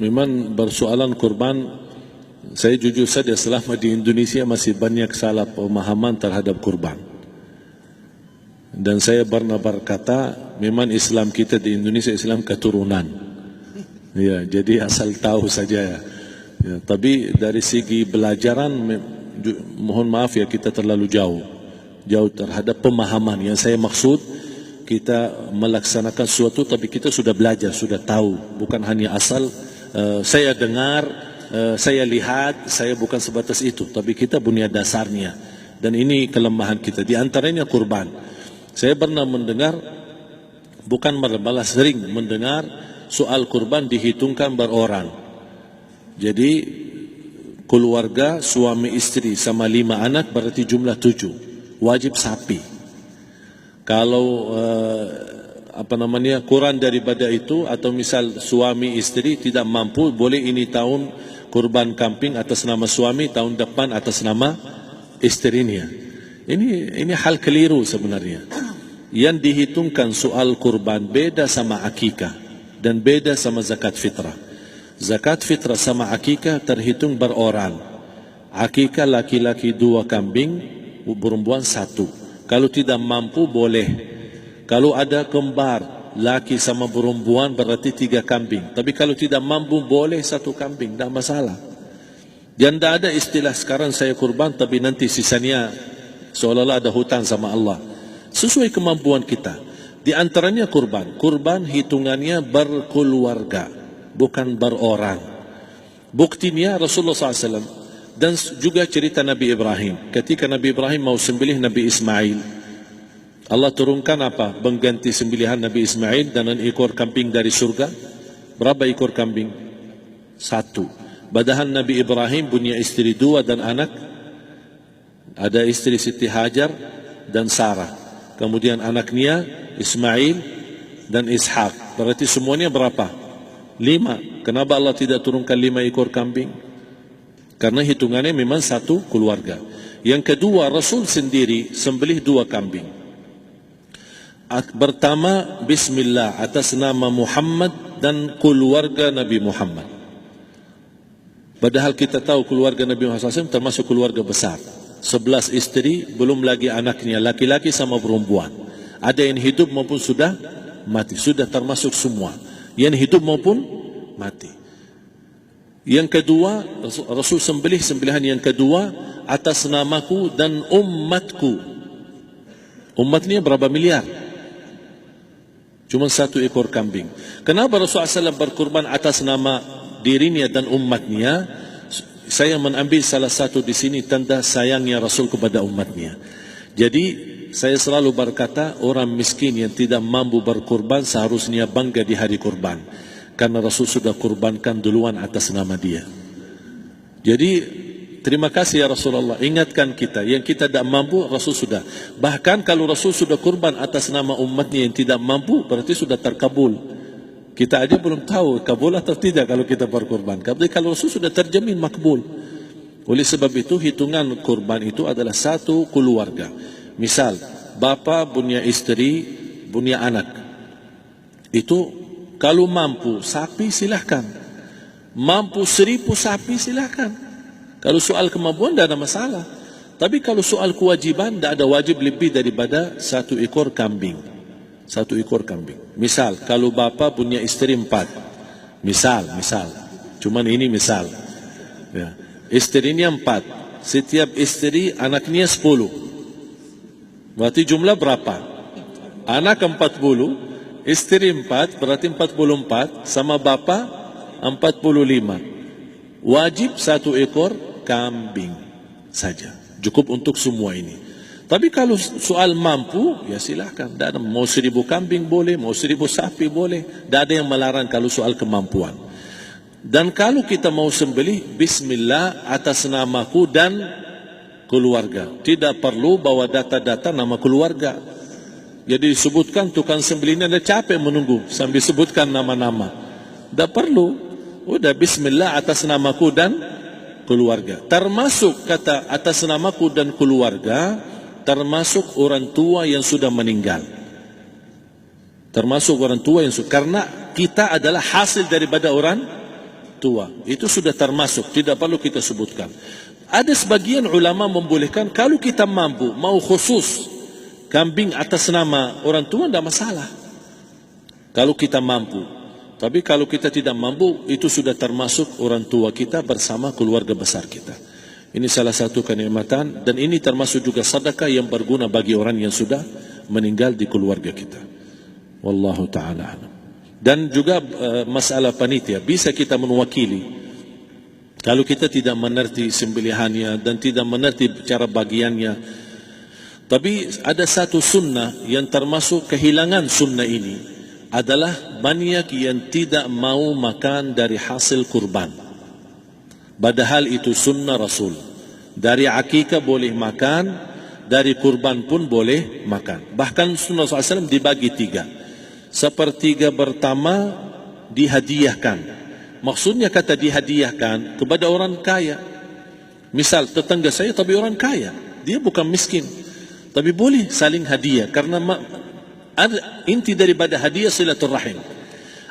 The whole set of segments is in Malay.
memang bersoalan kurban, saya jujur saja selama di Indonesia masih banyak salah pemahaman terhadap kurban. Dan saya pernah berkata, memang Islam kita di Indonesia Islam keturunan. Ya, jadi asal tahu saja ya. Ya, tapi dari segi belajaran, mohon maaf ya, kita terlalu jauh terhadap pemahaman. Yang saya maksud, kita melaksanakan sesuatu tapi kita sudah belajar, sudah tahu, bukan hanya asal saya dengar, saya lihat, saya bukan sebatas itu, tapi kita punya dasarnya. Dan ini kelemahan kita, di antaranya kurban. Saya pernah mendengar, bukan malah sering mendengar soal kurban dihitungkan berorang. Jadi keluarga suami istri sama 5 anak berarti jumlah 7, wajib sapi. Kalau kurang daripada itu, atau misal suami istri tidak mampu, boleh ini tahun kurban kambing atas nama suami, tahun depan atas nama istrinya. Ini hal keliru sebenarnya. Yang dihitungkan soal kurban beda sama akikah dan beda sama zakat fitrah. Zakat fitrah sama akikah terhitung berorang. Akikah laki-laki 2 kambing, perempuan 1. Kalau tidak mampu boleh. Kalau ada kembar, laki sama perempuan berarti 3 kambing. Tapi kalau tidak mampu boleh 1 kambing, tidak masalah. Dan tidak ada istilah sekarang saya kurban tapi nanti sisanya seolah-olah ada hutang sama Allah. Sesuai kemampuan kita. Di antaranya kurban. Kurban hitungannya berkeluarga, bukan berorang. Buktinya Rasulullah SAW. Dan juga cerita Nabi Ibrahim. Ketika Nabi Ibrahim mau sembelih Nabi Ismail, Allah turunkan apa? Mengganti sembelihan Nabi Ismail dengan ekor kambing dari surga. Berapa ekor kambing? 1. Padahal Nabi Ibrahim punya istri 2 dan anak. Ada istri Siti Hajar dan Sarah. Kemudian anaknya Ismail dan Ishak. Berarti semuanya berapa? 5. Kenapa Allah tidak turunkan 5 ekor kambing? Karena hitungannya memang 1 keluarga. Yang kedua, Rasul sendiri sembelih 2 kambing. Pertama, Bismillah atas nama Muhammad dan keluarga Nabi Muhammad. Padahal kita tahu keluarga Nabi Muhammad SAW termasuk keluarga besar. 11 istri, belum lagi anaknya, laki-laki sama perempuan. Ada yang hidup maupun sudah mati. Sudah termasuk semua. Yang hidup maupun mati. Yang kedua, Rasul sembelihan yang kedua atas namaku dan umatku. Umatnya berapa miliar? Cuma 1 ekor kambing. Kenapa Rasulullah SAW berkurban atas nama dirinya dan umatnya? Saya mengambil salah satu di sini tanda sayangnya Rasul kepada umatnya. Jadi saya selalu berkata, orang miskin yang tidak mampu berkurban seharusnya bangga di hari kurban. Karena Rasul sudah kurbankan duluan atas nama dia. Jadi terima kasih ya Rasulullah, ingatkan kita. Yang kita tidak mampu, Rasul sudah. Bahkan kalau Rasul sudah kurban atas nama umatnya yang tidak mampu, berarti sudah terkabul. Kita aja belum tahu kabul atau tidak kalau kita berkurban. Tapi kalau Rasul sudah terjamin makbul. Oleh sebab itu hitungan kurban itu adalah 1 keluarga. Misal bapa punya istri, punya anak. Itu kalau mampu sapi silahkan, mampu 1000 sapi silahkan. Kalau soal kemampuan tidak ada masalah. Tapi kalau soal kewajiban, tidak ada wajib lebih daripada 1 ekor kambing. 1 ekor kambing. Misal kalau bapa punya istri 4, misal, cuman ini misal ya. Istrinya 4, setiap istri anaknya 10. Berarti jumlah berapa? Anak 40, istri 4, berarti 44, sama bapa 45. Wajib 1 ekor kambing saja. Cukup untuk semua ini. Tapi kalau soal mampu, ya silahkan. Mau 1000 kambing boleh, mau 1000 sapi boleh. Tidak ada yang melarang kalau soal kemampuan. Dan kalau kita mau sembelih, Bismillah atas namaku dan keluarga. Tidak perlu bawa data-data nama keluarga. Jadi disebutkan tukang sembelihnya ada capek menunggu sambil sebutkan nama-nama. Tidak perlu. Udah Bismillah atas namaku dan keluarga. Termasuk kata atas namaku dan keluarga, termasuk orang tua yang sudah meninggal. Termasuk orang tua yang sudah, karena kita adalah hasil daripada orang tua. Itu sudah termasuk, tidak perlu kita sebutkan. Ada sebagian ulama membolehkan kalau kita mampu, mau khusus kambing atas nama orang tua, tidak masalah. Kalau kita mampu. Tapi kalau kita tidak mampu, itu sudah termasuk orang tua kita bersama keluarga besar kita. Ini salah satu kenikmatan, dan ini termasuk juga sedekah yang berguna bagi orang yang sudah meninggal di keluarga kita. Wallahu ta'ala alam. Dan juga masalah panitia, bisa kita mewakili. Kalau kita tidak mengerti sembelihannya dan tidak mengerti cara bagiannya. Tapi ada satu sunnah yang termasuk kehilangan sunnah ini, adalah banyak yang tidak mau makan dari hasil kurban. Padahal itu sunnah Rasul. Dari akikah boleh makan, dari kurban pun boleh makan. Bahkan sunnah SAW dibagi 3. Sepertiga pertama dihadiahkan. Maksudnya kata dihadiahkan kepada orang kaya. Misal tetangga saya tapi orang kaya, dia bukan miskin, tapi boleh saling hadiah. Karena inti daripada hadiah silaturrahim.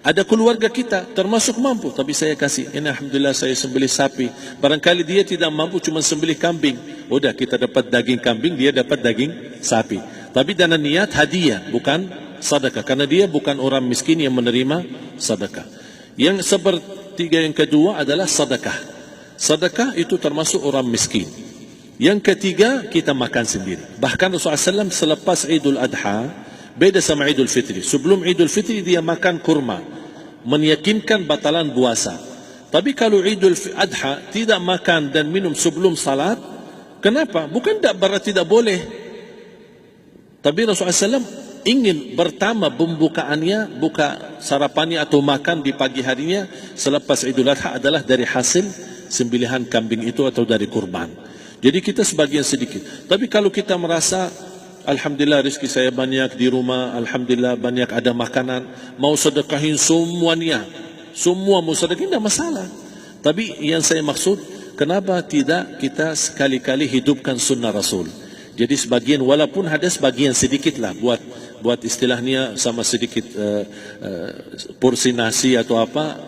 Ada keluarga kita termasuk mampu, tapi saya kasih, ini alhamdulillah saya sembelih sapi. Barangkali dia tidak mampu, cuma sembelih kambing. Udah, kita dapat daging kambing, dia dapat daging sapi. Tapi dengan niat hadiah, bukan sedekah. Karena dia bukan orang miskin yang menerima sedekah. Yang sepertiga yang kedua adalah sedekah. Sedekah itu termasuk orang miskin. Yang ketiga, kita makan sendiri. Bahkan Rasulullah SAW selepas Idul Adha, beda sama Idul Fitri. Sebelum Idul Fitri dia makan kurma, meyakinkan batalan puasa. Tapi kalau Idul Adha tidak makan dan minum sebelum salat, kenapa? Bukan tak berarti tidak boleh. Tapi Rasulullah SAW ingin pertama pembukaannya, buka sarapannya atau makan di pagi harinya selepas Idul Adha adalah dari hasil sembelihan kambing itu atau dari kurban. Jadi kita sebagian sedikit. Tapi kalau kita merasa alhamdulillah rezeki saya banyak di rumah, alhamdulillah banyak ada makanan, mau sedekahin semuanya, semua mau sedekahin, tidak masalah. Tapi yang saya maksud, kenapa tidak kita sekali-kali hidupkan sunnah Rasul? Jadi sebagian, walaupun ada sebagian sedikit lah, buat istilahnya sama sedikit porsi nasi atau apa,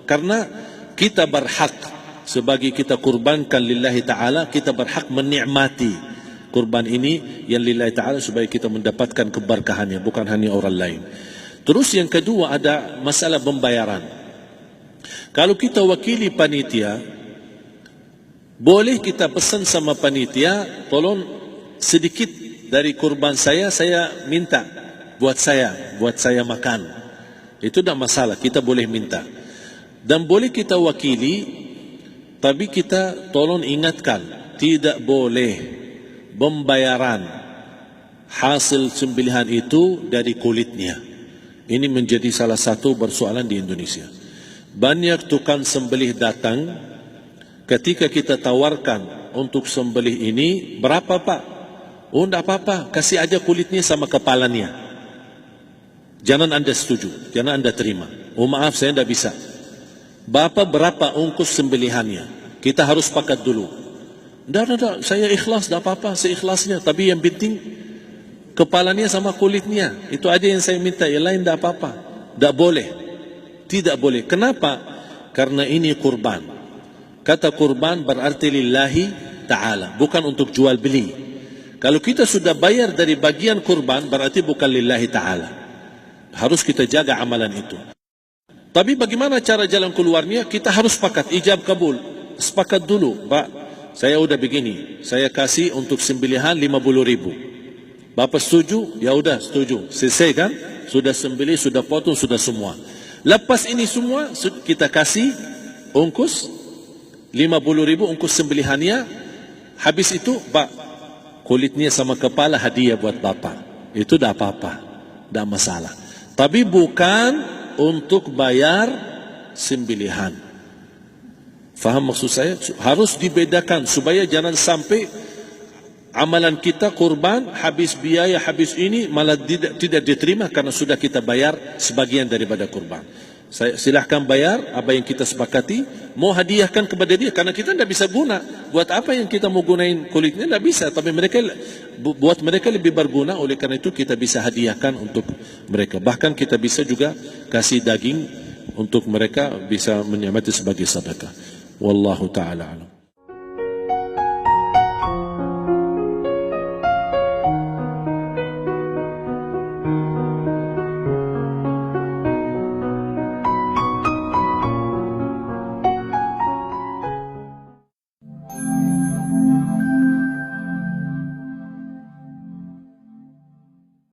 karena kita berhak sebagai kita kurbankan lillahi ta'ala, kita berhak menikmati kurban ini yang lillahi ta'ala supaya kita mendapatkan keberkahannya, bukan hanya orang lain. Terus yang kedua ada masalah pembayaran. Kalau kita wakili panitia, boleh kita pesan sama panitia, tolong sedikit dari kurban saya minta buat saya makan. Itu tidak masalah, kita boleh minta. Dan boleh kita wakili, tapi kita tolong ingatkan, tidak boleh pembayaran hasil sembelihan itu dari kulitnya. Ini menjadi salah satu persoalan di Indonesia. Banyak tukang sembelih datang, ketika kita tawarkan untuk sembelih ini, berapa Pak? Oh, tidak apa-apa, kasih aja kulitnya sama kepalanya. Jangan Anda setuju, jangan Anda terima. Oh maaf, saya tidak bisa. Bapak berapa ongkos sembelihannya? Kita harus sepakat dulu. Tidak, saya ikhlas, tidak apa-apa, seikhlasnya. Tapi yang penting, kepalanya sama kulitnya. Itu aja yang saya minta, yang lain tidak apa-apa. Tidak boleh. Tidak boleh. Kenapa? Karena ini kurban. Kata kurban berarti lillahi ta'ala, bukan untuk jual beli. Kalau kita sudah bayar dari bagian kurban, berarti bukan lillahi ta'ala. Harus kita jaga amalan itu. Tapi bagaimana cara jalan keluarnya? Kita harus sepakat, ijab kabul. Sepakat dulu, Pak, saya udah begini, saya kasih untuk sembelihan 50.000. Bapak setuju? Ya udah setuju. Selesai kan? Sudah sembelih, sudah potong, sudah semua. Lepas ini semua, kita kasih ongkos 50.000 ongkos sembelihannya. Habis itu, Pak, kulitnya sama kepala hadiah buat Bapak. Itu dah apa-apa, dah masalah. Tapi bukan untuk bayar sembelihan. Faham maksud saya? Harus dibedakan supaya jangan sampai amalan kita kurban habis biaya, habis ini malah tidak diterima karena sudah kita bayar sebagian daripada kurban. Saya silahkan bayar apa yang kita sepakati, mau hadiahkan kepada dia karena kita tidak bisa guna. Buat apa yang kita mau gunain kulitnya? Tidak bisa. Tapi mereka buat mereka lebih berguna, oleh karena itu kita bisa hadiahkan untuk mereka. Bahkan kita bisa juga kasih daging untuk mereka bisa menyamati sebagai sedekah. Wallahu taala alam.